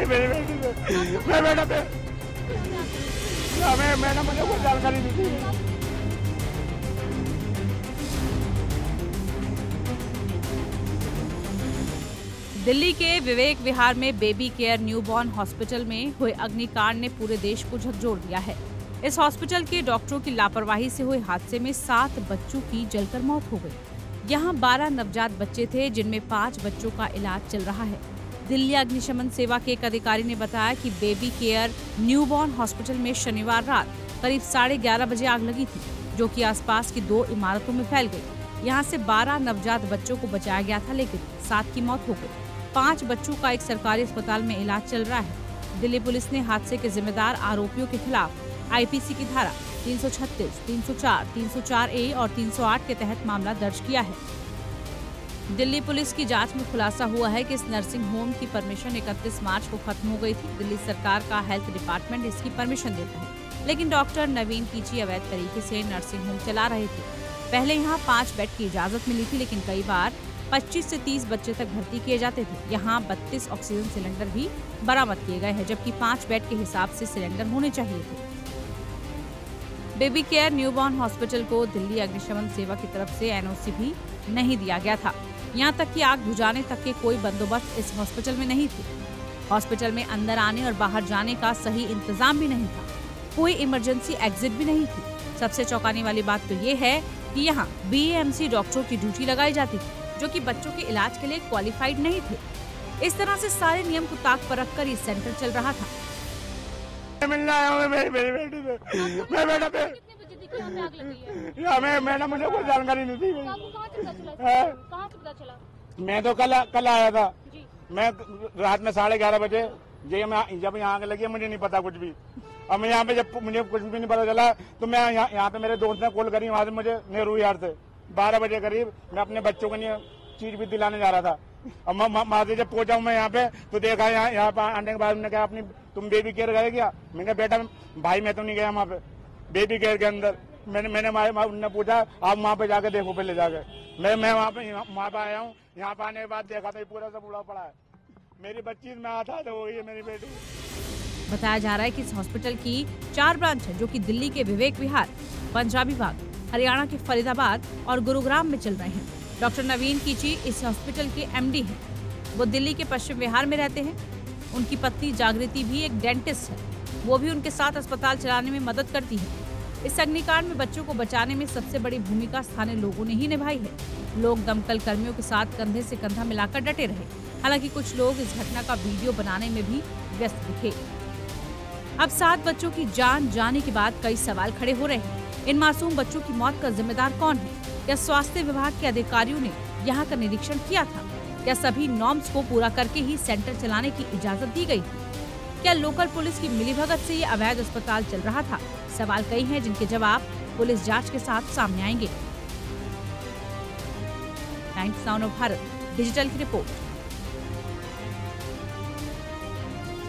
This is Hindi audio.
मेरी बेटी से मैं बेटा पे मैंने मुझे कोई जानकारी दी थी। दिल्ली के विवेक विहार में बेबी केयर न्यूबॉर्न हॉस्पिटल में हुए अग्निकांड ने पूरे देश को झकझोर दिया है। इस हॉस्पिटल के डॉक्टरों की लापरवाही से हुए हादसे में 7 बच्चों की जलकर मौत हो गई। यहाँ 12 नवजात बच्चे थे, जिनमें 5 बच्चों का इलाज चल रहा है। दिल्ली अग्निशमन सेवा के एक अधिकारी ने बताया कि बेबी केयर न्यूबॉर्न हॉस्पिटल में शनिवार रात करीब 11:30 बजे आग लगी थी, जो कि आसपास की 2 इमारतों में फैल गई। यहाँ से 12 नवजात बच्चों को बचाया गया था, लेकिन 7 की मौत हो गई। 5 बच्चों का एक सरकारी अस्पताल में इलाज चल रहा है। दिल्ली पुलिस ने हादसे के जिम्मेदार आरोपियों के खिलाफ आईपीसी की धारा 336, 304, 304A और 308 के तहत मामला दर्ज किया है। दिल्ली पुलिस की जांच में खुलासा हुआ है कि इस नर्सिंग होम की परमिशन 31 मार्च को खत्म हो गई थी। दिल्ली सरकार का हेल्थ डिपार्टमेंट इसकी परमिशन देता है, लेकिन डॉक्टर नवीन कीची अवैध तरीके से नर्सिंग होम चला रहे थे। पहले यहाँ 5 बेड की इजाजत मिली थी, लेकिन कई बार 25 से 30 बच्चे तक भर्ती किए जाते थे। यहाँ 32 ऑक्सीजन सिलेंडर भी बरामद किए गए हैं, जबकि 5 बेड के हिसाब से सिलेंडर होने चाहिए थे। बेबी केयर न्यूबॉर्न हॉस्पिटल को दिल्ली अग्निशमन सेवा की तरफ से एनओसी भी नहीं दिया गया था। यहाँ तक कि आग बुझाने तक के कोई बंदोबस्त इस हॉस्पिटल में नहीं थे। हॉस्पिटल में अंदर आने और बाहर जाने का सही इंतजाम भी नहीं था। कोई इमरजेंसी एग्जिट भी नहीं थी। सबसे चौंकाने वाली बात तो ये है कि यहाँ बीएमसी डॉक्टरों की ड्यूटी लगाई जाती थी, जो कि बच्चों के इलाज के लिए क्वालिफाइड नहीं थे। इस तरह से सारे नियम को ताक पर रखकर ये सेंटर चल रहा था। मिलना आया मेरी बेटी से मैं बेटा पे मैंने मुझे कोई जानकारी नहीं थी। मैं तो कल आया था। मैं रात में 11:30 बजे जब यहाँ आग लगी, मुझे नहीं पता कुछ भी। अब मैं यहाँ पे जब मुझे कुछ भी नहीं पता चला तो मैं यहाँ पे मेरे दोस्त ने कॉल करी, वहाँ से मुझे नेहरू यार से 12 बजे करीब मैं अपने बच्चों को चीज भी दिलाने जा रहा था। अब वहाँ से जब पहुंचा हूँ मैं यहाँ पे तो देखा यहाँ पे आने के बाद उन्होंने कहा अपनी तुम बेबी केयर गए क्या? मैंने कहा बेटा भाई मैं तो नहीं गया वहाँ पे बेबी केयर के अंदर। मैंने उन्होंने पूछा आप वहाँ पे जाके देखो पहले जाके। मैं वहाँ पे आया हूँ। यहाँ पे आने के बाद देखा था पूरा सब उड़ा पड़ा है। मेरी बच्ची में आता तो वही है मेरी बेटी। बताया जा रहा है कि इस हॉस्पिटल की 4 ब्रांच है, जो कि दिल्ली के विवेक विहार, पंजाबी बाग, हरियाणा के फरीदाबाद और गुरुग्राम में चल रहे हैं। डॉक्टर नवीन कीची इस हॉस्पिटल के एमडी हैं। वो दिल्ली के पश्चिम विहार में रहते हैं। उनकी पत्नी जागृति भी एक डेंटिस्ट है। वो भी उनके साथ अस्पताल चलाने में मदद करती है। इस अग्निकांड में बच्चों को बचाने में सबसे बड़ी भूमिका स्थानीय लोगों ने ही निभाई है। लोग दमकल कर्मियों के साथ कंधे से कंधा मिलाकर डटे रहे। हालांकि कुछ लोग इस घटना का वीडियो बनाने में भी व्यस्त दिखे। अब 7 बच्चों की जान जाने के बाद कई सवाल खड़े हो रहे हैं। इन मासूम बच्चों की मौत का जिम्मेदार कौन है? क्या स्वास्थ्य विभाग के अधिकारियों ने यहाँ का निरीक्षण किया था? क्या सभी नॉर्म्स को पूरा करके ही सेंटर चलाने की इजाजत दी गई थी? क्या लोकल पुलिस की मिलीभगत से ये अवैध अस्पताल चल रहा था? सवाल कई हैं, जिनके जवाब पुलिस जांच के साथ सामने आएंगे। टाइम्स नाउ भारत डिजिटल की रिपोर्ट।